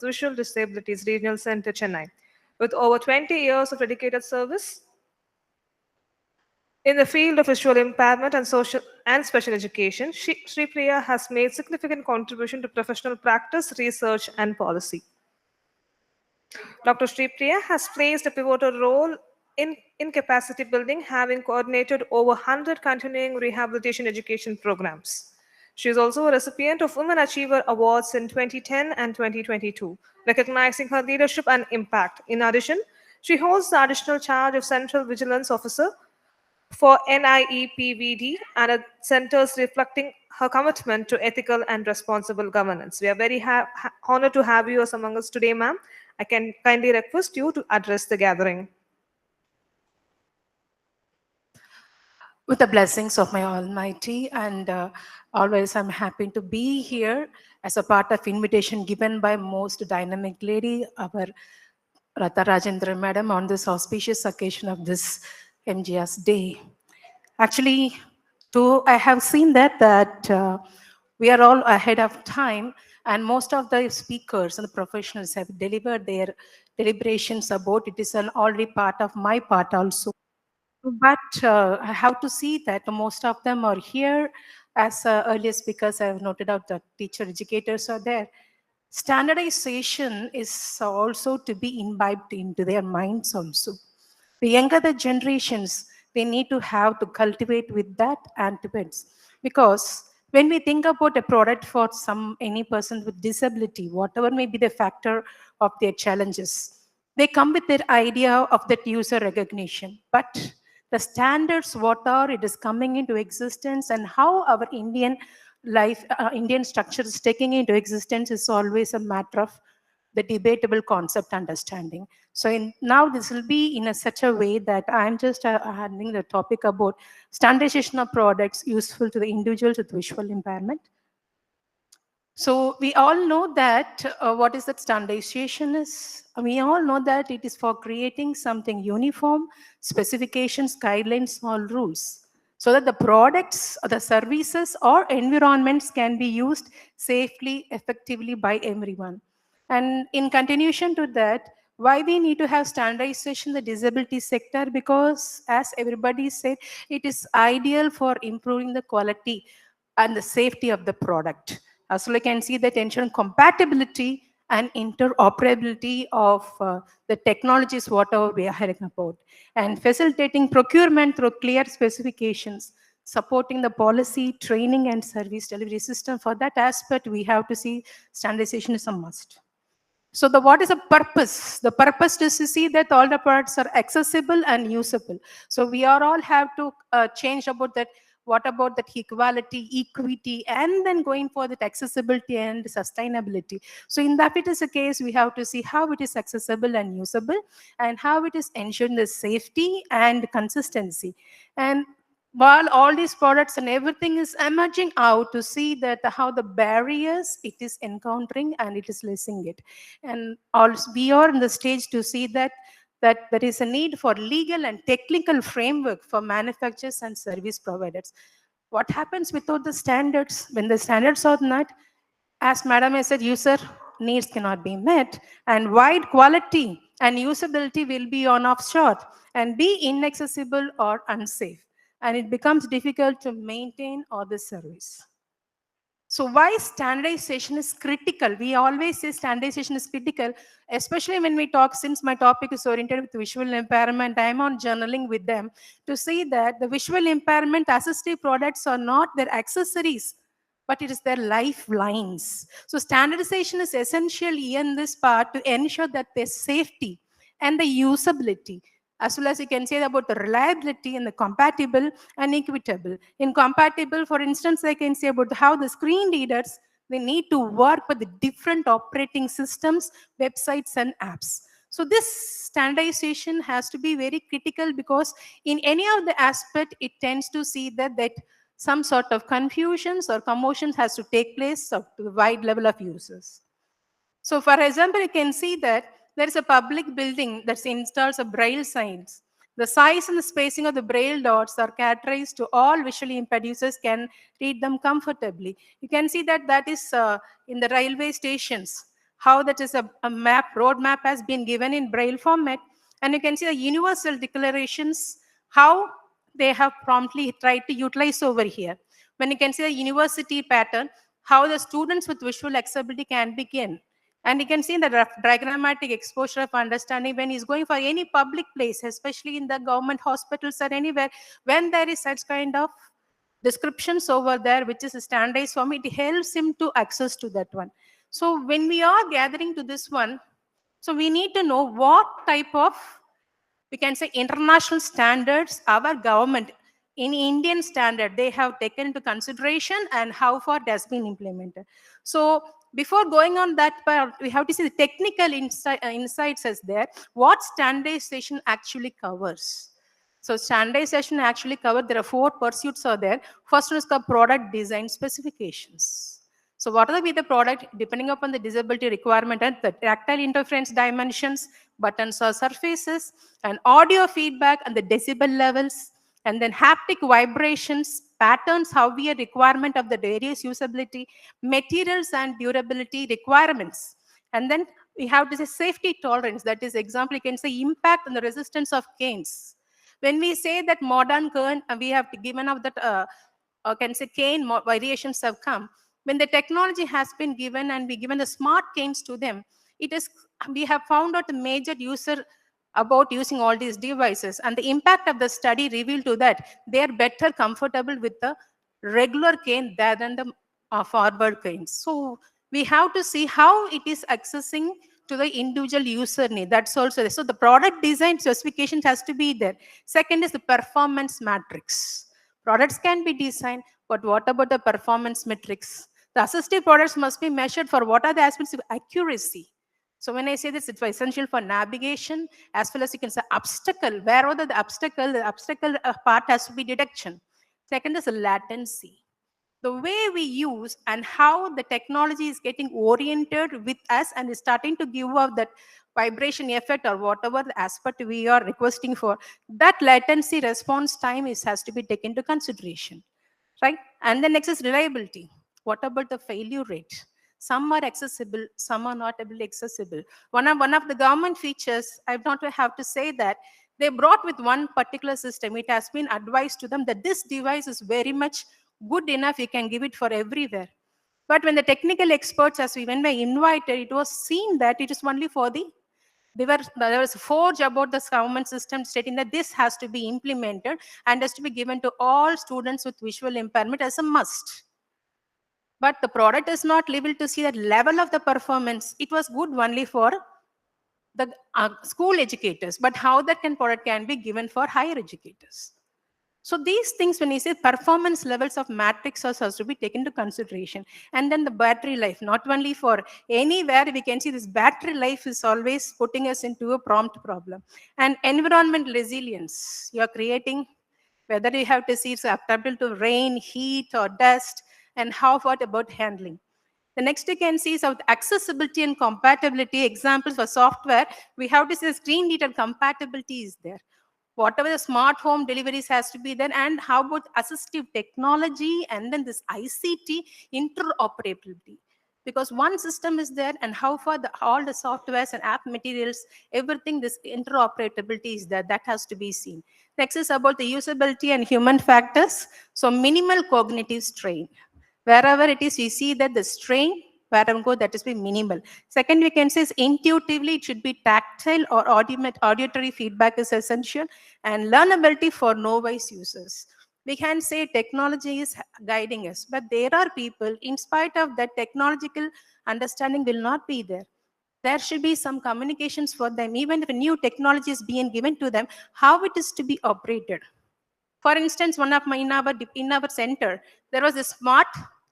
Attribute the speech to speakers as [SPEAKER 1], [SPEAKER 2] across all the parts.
[SPEAKER 1] Visual Disabilities Regional Center, Chennai. With over 20 years of dedicated service in the field of visual impairment and social and special education, Sreepriya has made significant contribution to professional practice, research, and policy. Dr. Sreepriya has played a pivotal role in capacity building, having coordinated over 100 continuing rehabilitation education programs. She is also a recipient of Women Achiever Awards in 2010 and 2022, recognizing her leadership and impact. In addition, she holds the additional charge of Central Vigilance Officer for NIEPVD and centers reflecting her commitment to ethical and responsible governance. We are very honored to have you as among us today, ma'am. I can kindly request you to address the gathering.
[SPEAKER 2] With the blessings of my Almighty, and always I'm happy to be here as a part of invitation given by most dynamic lady, our Ratha Rajendra Madam, on this auspicious occasion of this MGR's Day. Actually, I have seen that we are all ahead of time, and most of the speakers and the professionals have delivered their deliberations about it. Is an already part of my part also. But I have to see that most of them are here. As earlier speakers have noted out, that teacher educators are there. Standardization is also to be imbibed into their minds also. The younger the generations, they need to have to cultivate with that and depends. Because when we think about a product for any person with disability, whatever may be the factor of their challenges, they come with their idea of that user recognition. But the standards, what are it is coming into existence, and how our Indian life, Indian structure is taking into existence is always a matter of the debatable concept understanding. So now this will be in such a way that I'm just handling the topic about standardization of products useful to the individuals with visual impairment. So we all know that what is that standardization is. We all know that it is for creating something uniform, specifications, guidelines, small rules, so that the products, or the services, or environments can be used safely, effectively by everyone. And in continuation to that, why we need to have standardization in the disability sector? Because as everybody said, it is ideal for improving the quality and the safety of the product. So we can see that ensuring compatibility and interoperability of the technologies, whatever we are hearing about, and facilitating procurement through clear specifications, supporting the policy, training, and service delivery system. For that aspect, we have to see standardization is a must. So what is the purpose? The purpose is to see that all the products are accessible and usable. So we are all have to change about that. What about that equality, equity, and then going for that accessibility and sustainability? So in that it is a case, we have to see how it is accessible and usable, and how it is ensuring the safety and consistency. And while all these products and everything is emerging out, to see that how the barriers it is encountering and it is lessing it. And also we are in the stage to see that there is a need for legal and technical framework for manufacturers and service providers. What happens without the standards? When the standards are not, as Madam has said, user needs cannot be met, and wide quality and usability will be on offshore and be inaccessible or unsafe, and it becomes difficult to maintain or the service. So why standardization is critical? We always say standardization is critical, especially when we talk, since my topic is oriented with visual impairment, I'm on journaling with them to see that the visual impairment assistive products are not their accessories, but it is their lifelines. So standardization is essential in this part to ensure that there's safety and the usability, as well as you can say about the reliability and the compatible and equitable. In compatible, for instance, I can say about how the screen readers, they need to work with the different operating systems, websites, and apps. So this standardization has to be very critical, because in any of the aspect, it tends to see that some sort of confusions or commotions has to take place to the wide level of users. So for example, you can see that there is a public building that installs a braille signs. The size and the spacing of the braille dots are characterized to all visually impaired users can read them comfortably. You can see that is in the railway stations, how that is a map, roadmap has been given in Braille format. And you can see the universal declarations, how they have promptly tried to utilize over here. When you can see the university pattern, how the students with visual accessibility can begin. And you can see in the diagrammatic exposure of understanding when he's going for any public place, especially in the government hospitals or anywhere, when there is such kind of descriptions over there, which is a standardized form, it helps him to access to that one. So when we are gathering to this one, so we need to know what type of, we can say, international standards our government in Indian standard they have taken into consideration and how far it has been implemented. So before going on that part, we have to see the technical insights as there, what standardization actually covers. So standardization actually covered, there are 4 pursuits are there. First one is called product design specifications. So what will be the product depending upon the disability requirement and the tactile interference dimensions, buttons or surfaces, and audio feedback and the decibel levels, and then haptic vibrations, patterns, how we a requirement of the various usability, materials and durability requirements. And then we have to say safety tolerance, that is example, you can say impact on the resistance of canes. When we say that modern cane, we have given out that, can say cane variations have come. When the technology has been given and we given the smart canes to them, it is, we have found out the major user about using all these devices, and the impact of the study revealed to that they are better comfortable with the regular cane than the forward canes. So we have to see how it is accessing to the individual user need. That's also there. So the product design specifications has to be there. Second is the performance matrix. Products can be designed, but what about the performance metrics? The assistive products must be measured for what are the aspects of accuracy. So when I say this, it's essential for navigation as well as you can say obstacle. Wherever the obstacle part has to be detection. Second is the latency. The way we use and how the technology is getting oriented with us and is starting to give out that vibration effect or whatever the aspect we are requesting for, that latency response time has to be taken into consideration, right? And the next is reliability. What about the failure rate? Some are accessible, some are not able accessible. One of the government features, I don't have to say that, they brought with one particular system. It has been advised to them that this device is very much good enough, you can give it for everywhere. But when the technical experts, as we when we invited, it was seen that it is only for the, there was a forge about the government system stating that this has to be implemented and has to be given to all students with visual impairment as a must. But the product is not able to see that level of the performance. It was good only for the school educators, but how that product can be given for higher educators. So these things, when you say performance levels of matrix has to be taken into consideration. And then the battery life, not only for anywhere, we can see this battery life is always putting us into a prompt problem. And environment resilience, you are creating, whether you have to see it's adaptable to rain, heat or dust, and what about handling. The next you can see is of accessibility and compatibility. Examples for software, we have to see the screen reader compatibility is there. Whatever the smart home deliveries has to be there, and how about assistive technology and then this ICT interoperability. Because one system is there and how far all the softwares and app materials, everything, this interoperability is there, that has to be seen. Next is about the usability and human factors. So minimal cognitive strain. Wherever it is, we see that the strain, wherever go, that is be minimal. Second, we can say is intuitively, it should be tactile or auditory feedback is essential, and learnability for novice users. We can say technology is guiding us, but there are people, in spite of that technological understanding will not be there. There should be some communications for them, even if a new technology is being given to them, how it is to be operated. For instance, one of my in our center, there was a smart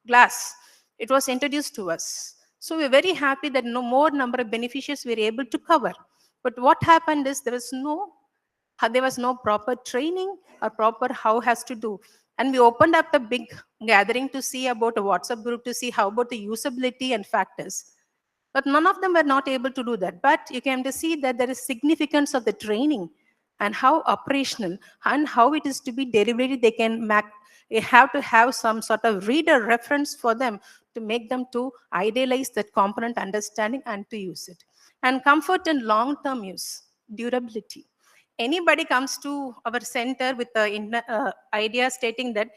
[SPEAKER 2] glass. It was introduced to us. So we're very happy that no more number of beneficiaries we were able to cover. But what happened is there was no proper training or proper how has to do. And we opened up the big gathering to see about a WhatsApp group to see how about the usability and factors. But none of them were not able to do that. But you can see that there is significance of the training and how operational and how it is to be delivered. They have to have some sort of reader reference for them to make them to idealize that component understanding and to use it. And comfort and long-term use, durability. Anybody comes to our center with the idea stating that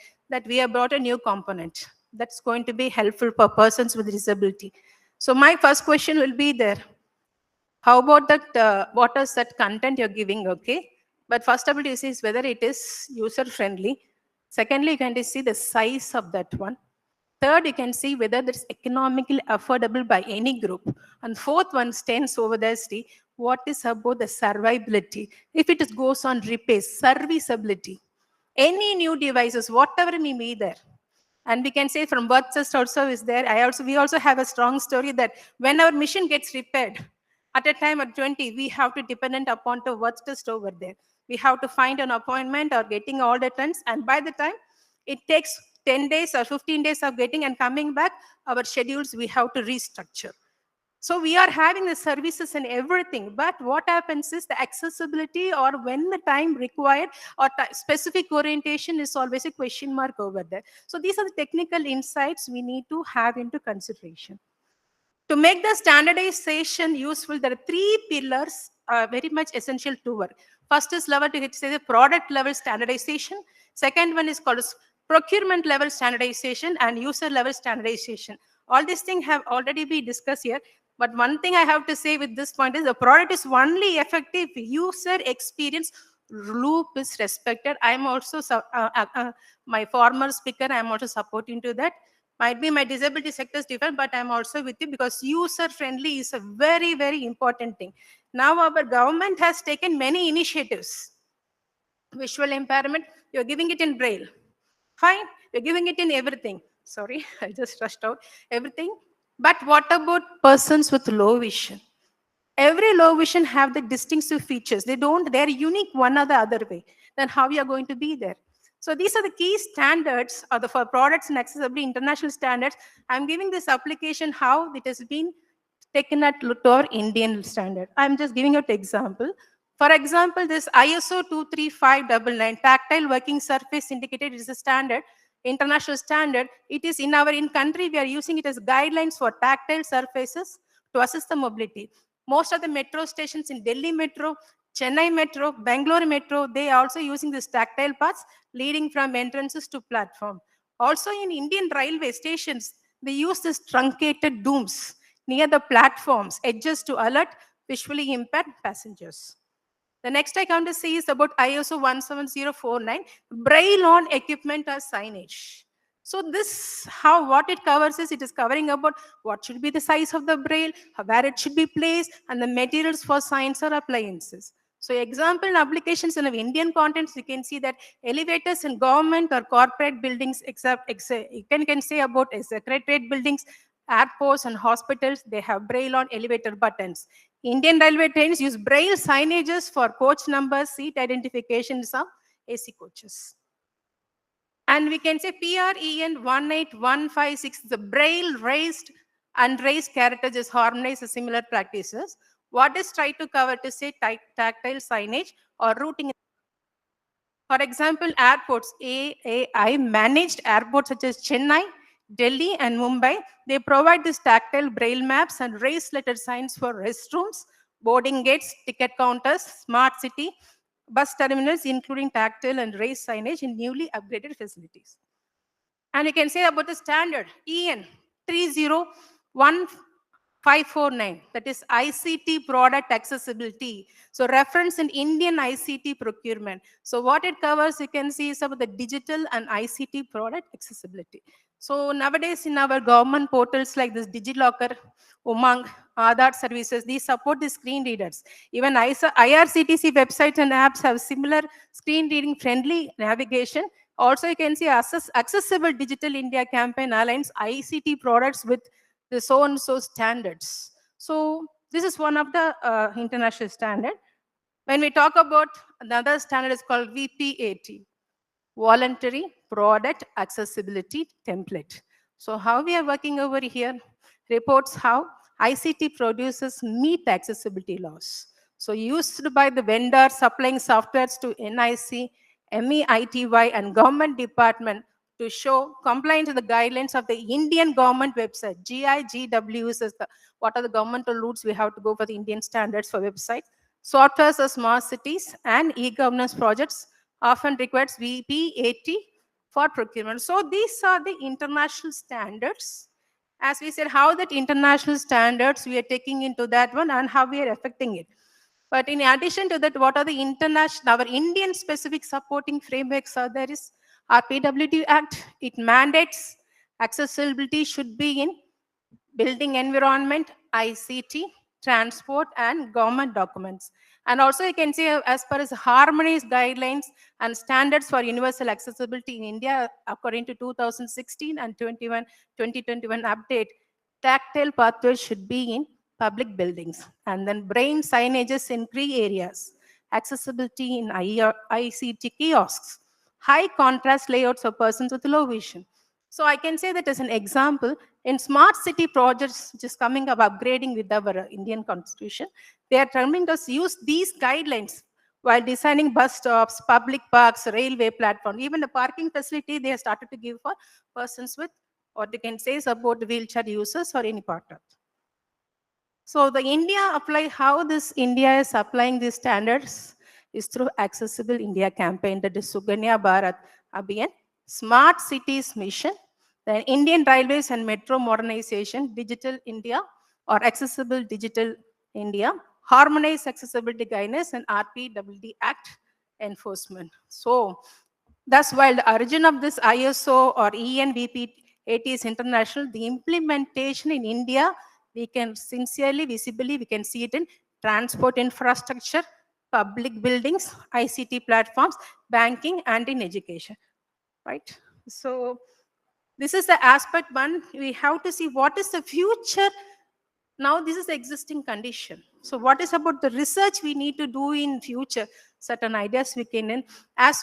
[SPEAKER 2] we have brought a new component that's going to be helpful for persons with disability. So my first question will be there. How about that? What is that content you're giving? Okay. But first of all, you see is whether it is user friendly. Secondly, you can see the size of that one. Third, you can see whether it's economically affordable by any group. And fourth one stands over there, see what is about the survivability. If it goes on repair, serviceability. Any new devices, whatever may be there. And we can say from birth test also is there. We also have a strong story that when our machine gets repaired, at a time at 20, we have to dependent upon the work test over there. We have to find an appointment or getting all the trends. And by the time it takes 10 days or 15 days of getting and coming back, our schedules we have to restructure. So we are having the services and everything, but what happens is the accessibility or when the time required or specific orientation is always a question mark over there. So these are the technical insights we need to have into consideration. To make the standardization useful, there are three pillars very much essential to work. First is level to say the product level standardization. Second one is called as procurement level standardization and user level standardization. All these things have already been discussed here. But one thing I have to say with this point is the product is only effective if user experience loop is respected. I am also, my former speaker, I am also supporting to that. Might be my disability sector is different, but I'm also with you because user-friendly is a very, very important thing. Now our government has taken many initiatives. Visual impairment, you're giving it in Braille. Fine, you're giving it in everything. Sorry, I just rushed out. Everything. But what about persons with low vision? Every low vision have the distinctive features. They're unique one or the other way. Then how you are going to be there? So these are the key standards for products and accessibility international standards. I'm giving this application how it has been taken to our Indian standard. I'm just giving you an example. For example, this ISO 23599 tactile working surface indicator is a standard, international standard. It is in our country, we are using it as guidelines for tactile surfaces to assist the mobility. Most of the metro stations in Delhi Metro, Chennai Metro, Bangalore Metro, they are also using these tactile paths leading from entrances to platform. Also in Indian railway stations, they use these truncated dooms near the platforms, edges to alert visually impaired passengers. The next I come to see is about ISO 17049, braille on equipment or signage. So this, what it covers is, it is covering about what should be the size of the braille, where it should be placed, and the materials for signs or appliances. So example and applications in Indian contents, you can see that elevators in government or corporate buildings, you can say about secretariat buildings, airports and hospitals, they have braille on elevator buttons. Indian railway trains use braille signages for coach numbers, seat identifications of AC coaches. And we can say PREN 18156, the braille raised and raised characters is harmonized similar practices. What is tried to cover to say tactile signage or routing? For example, airports, AAI managed airports such as Chennai, Delhi, and Mumbai. They provide these tactile braille maps and raised letter signs for restrooms, boarding gates, ticket counters, smart city, bus terminals, including tactile and raised signage in newly upgraded facilities. And you can say about the standard, EN 301-549, that is ICT product accessibility. So reference in Indian ICT procurement. So what it covers, you can see is about the digital and ICT product accessibility. So nowadays in our government portals like this DigiLocker, Umang, Aadhaar services, these support the screen readers. Even IRCTC websites and apps have similar screen reading friendly navigation. Also, you can see Accessible Digital India campaign aligns ICT products with the so-and-so standards. So this is one of the international standard. When we talk about another standard is called VPAT, Voluntary Product Accessibility Template. So how we are working over here, reports how ICT producers meet accessibility laws. So used by the vendor supplying softwares to NIC, MEITY and government department to show compliance to the guidelines of the Indian government website. GIGWs is the what are the governmental routes we have to go for the Indian standards for website. Softwares of smart cities and e-governance projects often requires VP80 for procurement. So these are the international standards. As we said, how that international standards we are taking into that one and how we are affecting it. But in addition to that, what are the international, our Indian specific supporting frameworks are there is our PWD Act. It mandates accessibility should be in building environment, ICT, transport, and government documents. And also you can say as per as harmonized guidelines and standards for universal accessibility in India, according to 2016 and 2021 update, tactile pathways should be in public buildings. And then brain signages in key areas, accessibility in ICT kiosks, high contrast layouts for persons with low vision. So I can say that as an example, in smart city projects which is coming up upgrading with our Indian constitution, they are trying to use these guidelines while designing bus stops, public parks, railway platform. Even the parking facility they have started to give for persons with what you can say support wheelchair users or any part of. So the India apply how this India is applying these standards is through Accessible India campaign, that is Suganya Bharat Abhiyan, Smart Cities Mission, the Indian Railways and Metro Modernization, Digital India or Accessible Digital India, Harmonized Accessibility Guidance and RPWD Act enforcement. So thus, while the origin of this ISO or ENVP80 is international, the implementation in India, we can sincerely, visibly, we can see it in transport infrastructure, public buildings, ICT platforms, banking, and in education, right? So this is the aspect one. We have to see what is the future. Now this is the existing condition. So what is about the research we need to do in future? Certain ideas we can in. As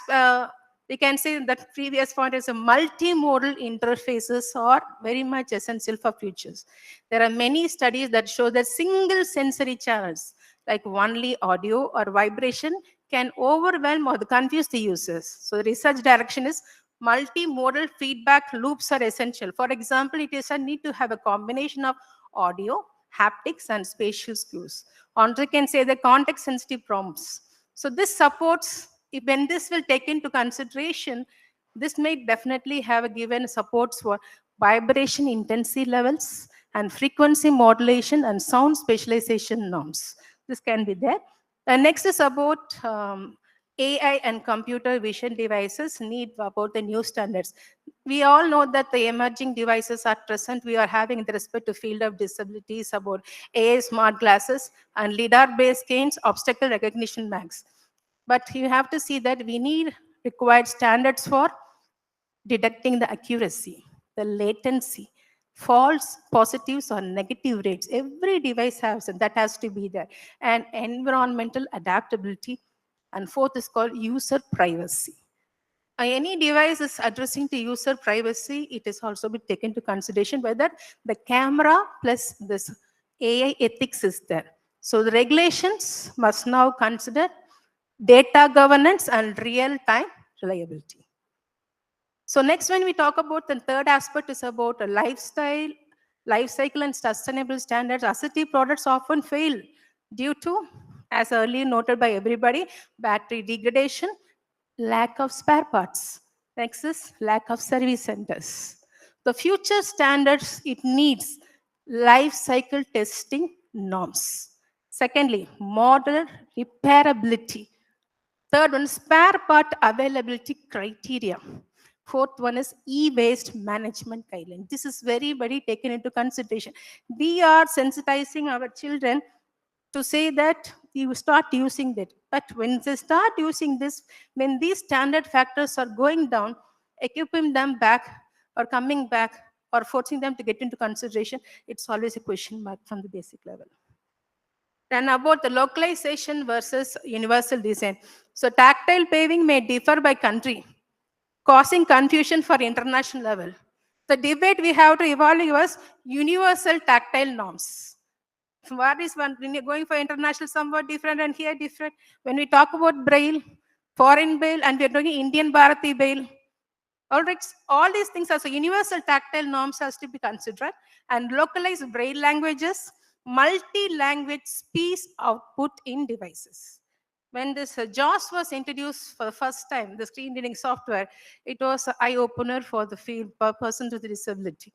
[SPEAKER 2] we can say that previous point is a multimodal interfaces are very much essential for futures. There are many studies that show that single sensory channels like only audio or vibration can overwhelm or confuse the users. So the research direction is multimodal feedback loops are essential. For example, it is a need to have a combination of audio, haptics, and spatial cues. Also, can say the context-sensitive prompts. So this supports, when this will take into consideration, this may definitely have a given supports for vibration intensity levels and frequency modulation and sound specialization norms. This can be there. And next is about AI and computer vision devices need about the new standards. We all know that the emerging devices at present we are having with respect to field of disabilities about AI smart glasses and LIDAR-based scans, obstacle recognition mags. But you have to see that we need required standards for detecting the accuracy, the latency, false positives or negative rates. Every device has, and that has to be there. And environmental adaptability. And fourth is called user privacy. Any device is addressing to user privacy, it is also be taken into consideration whether the camera plus this AI ethics is there. So the regulations must now consider data governance and real-time reliability. So next, when we talk about the third aspect is about a lifestyle, life cycle and sustainable standards. Assertive products often fail due to, as earlier noted by everybody, battery degradation, lack of spare parts. Next is lack of service centers. The future standards, it needs life cycle testing norms. Secondly, model repairability. Third one, spare part availability criteria. Fourth one is e-waste management guideline. This is very, very taken into consideration. We are sensitizing our children to say that you start using that. But when they start using this, when these standard factors are going down, equipping them back or coming back or forcing them to get into consideration, it's always a question mark from the basic level. Then about the localization versus universal design. So tactile paving may differ by country, causing confusion for international level. The debate we have to evaluate was universal tactile norms. What is one, when you're going for international, somewhat different and here different. When we talk about Braille, foreign Braille, and we're doing Indian Bharati Braille, All right, all these things are so universal tactile norms has to be considered, and localized braille languages, multi-language speech output in devices. When this JAWS was introduced for the first time, the screen reading software, it was an eye opener for the field per person with disability.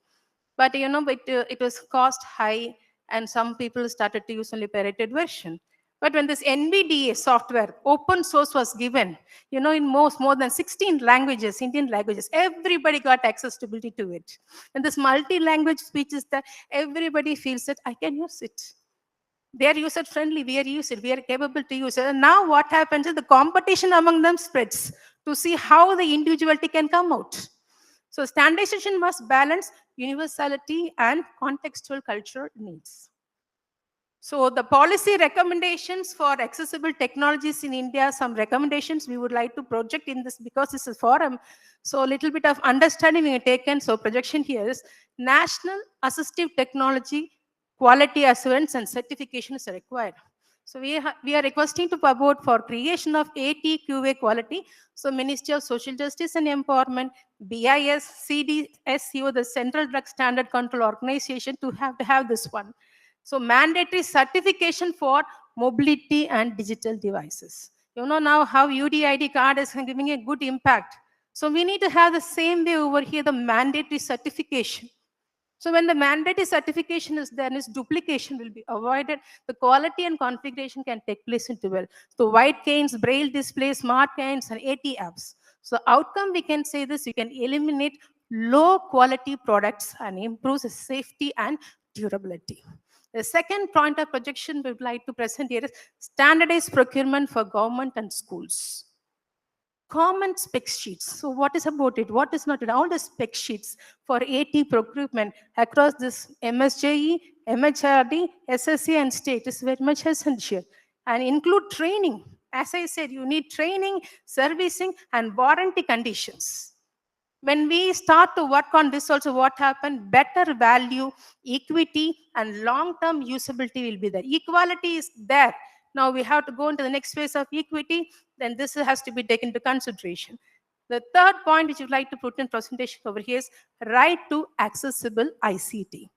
[SPEAKER 2] But it was cost high, and some people started to use only pirated version. But when this NVDA software, open source was given, in more than 16 languages, Indian languages, everybody got accessibility to it. And this multi-language speech is that everybody feels that I can use it. They are user friendly, we are user, we are capable to use it. And now what happens is the competition among them spreads to see how the individuality can come out. So standardization must balance universality and contextual cultural needs. So the policy recommendations for accessible technologies in India, some recommendations we would like to project in this because this is forum. So a little bit of understanding we have taken. So projection here is national assistive technology quality assurance and certification is required. So we are requesting to promote for creation of ATQA quality. So Ministry of Social Justice and Empowerment, BIS, CDSCO, the Central Drug Standard Control Organization to have this one. So mandatory certification for mobility and digital devices. Now how UDID card is giving a good impact. So we need to have the same way over here, the mandatory certification. So when the mandatory certification is there, its duplication will be avoided. The quality and configuration can take place into well. So white canes, braille displays, smart canes, and AT apps. So outcome we can say this, you can eliminate low quality products and improve the safety and durability. The second point of projection we would like to present here is standardized procurement for government and schools. Common spec sheets. So what is about it? What is not it? All the spec sheets for AT procurement across this MSJE, MHRD, SSC and state is very much essential. And include training. As I said, you need training, servicing and warranty conditions. When we start to work on this also, what happened? Better value, equity, and long-term usability will be there. Equality is there. Now we have to go into the next phase of equity, then this has to be taken into consideration. The third point which you'd like to put in presentation over here is right to accessible ICT.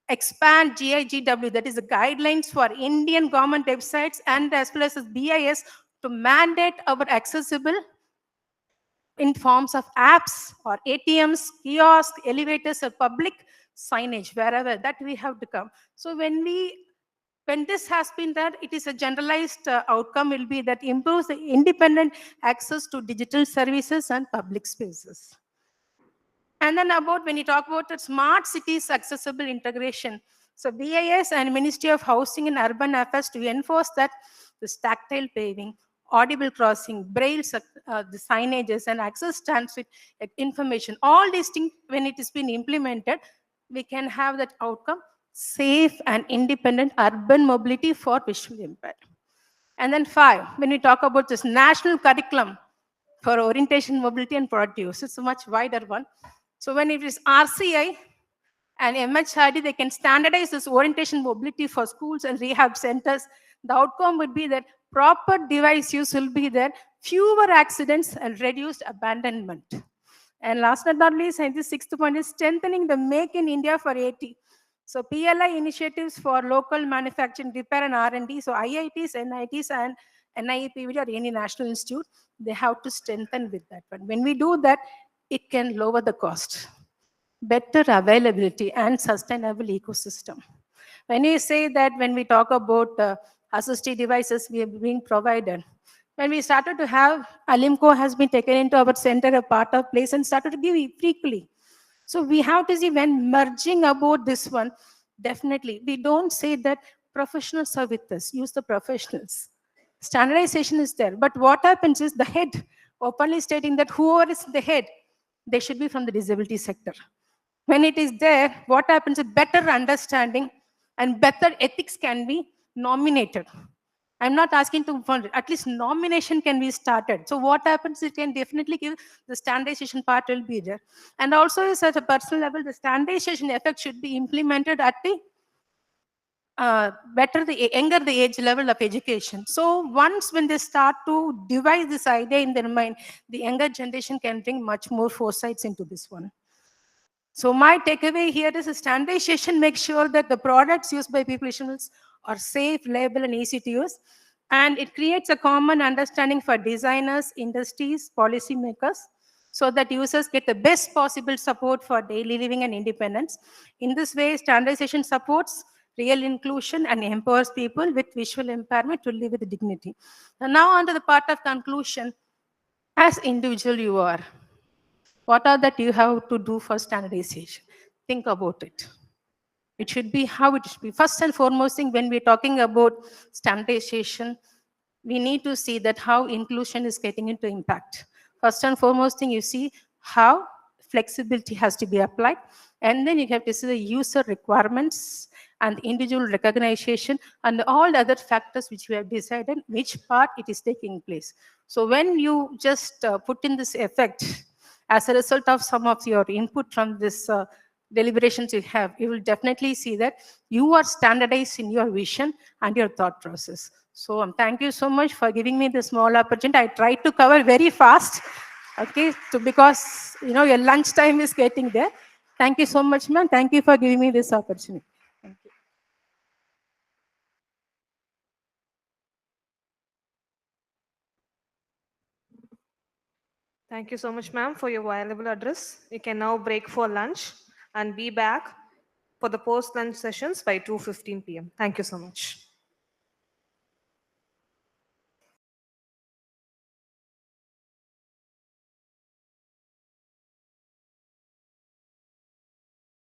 [SPEAKER 2] Expand GIGW, that is the guidelines for Indian government websites and as well as BIS to mandate our accessible in forms of apps or ATMs, kiosks, elevators, or public signage, wherever that we have to come. So when this has been done, it is a generalized outcome will be that improves the independent access to digital services and public spaces. And then when you talk about the smart cities accessible integration, so BIS and Ministry of Housing and Urban Affairs to enforce that the tactile paving, audible crossing, braille, the signages and access transit information, all these things when it is been implemented, we can have that outcome, safe and independent urban mobility for visually impaired. And then 5, when we talk about this national curriculum for orientation, mobility and product use, it's a much wider one. So when it is RCI and MHRD, they can standardize this orientation mobility for schools and rehab centers. The outcome would be that proper device use will be there, fewer accidents and reduced abandonment. And last but not least, and the sixth point is strengthening the Make in India for AT. So PLI initiatives for local manufacturing, repair and R&D. So IITs, NITs and NIEPVD or any national institute, they have to strengthen with that one. When we do that, it can lower the cost, better availability and sustainable ecosystem. When we say that when we talk about assistive devices we have been provided, when we started to have Alimco has been taken into our center, a part of place and started to give freely. So we have to see when merging about this one, definitely we don't say that professionals are with us, use the professionals. Standardization is there, but what happens is the head openly stating that whoever is the head, they should be from the disability sector. When it is there, what happens is better understanding and better ethics can be nominated. I'm not asking to fund it. At least nomination can be started. So what happens, it can definitely give the standardization part will be there. And also is at a personal level, the standardization effect should be implemented at the better the younger the age level of education. So once when they start to devise this idea in their mind, the younger generation can bring much more foresights into this one. So my takeaway here is standardization makes sure that the products used by people are safe, reliable, and easy to use. And it creates a common understanding for designers, industries, policymakers, so that users get the best possible support for daily living and independence. In this way, standardization supports real inclusion and empowers people with visual impairment to live with dignity. And now on to the part of conclusion. As individual you are, what are that you have to do for standardization? Think about it. It should be how it should be. First and foremost thing, when we're talking about standardization, we need to see that how inclusion is getting into impact. First and foremost thing, you see how flexibility has to be applied, and then you have to see the user requirements and individual recognition and all the other factors which we have decided which part it is taking place. So when you just put in this effect as a result of some of your input from this deliberations you have, you will definitely see that you are standardized in your vision and your thought process. So thank you so much for giving me this small opportunity. I tried to cover very fast, okay, because your lunch time is getting there. Thank you so much, ma'am. Thank you for giving me this opportunity. Thank you.
[SPEAKER 1] Thank you so much, ma'am, for your valuable address. You can now break for lunch and be back for the post-lunch sessions by 2:15 p.m. Thank you so much.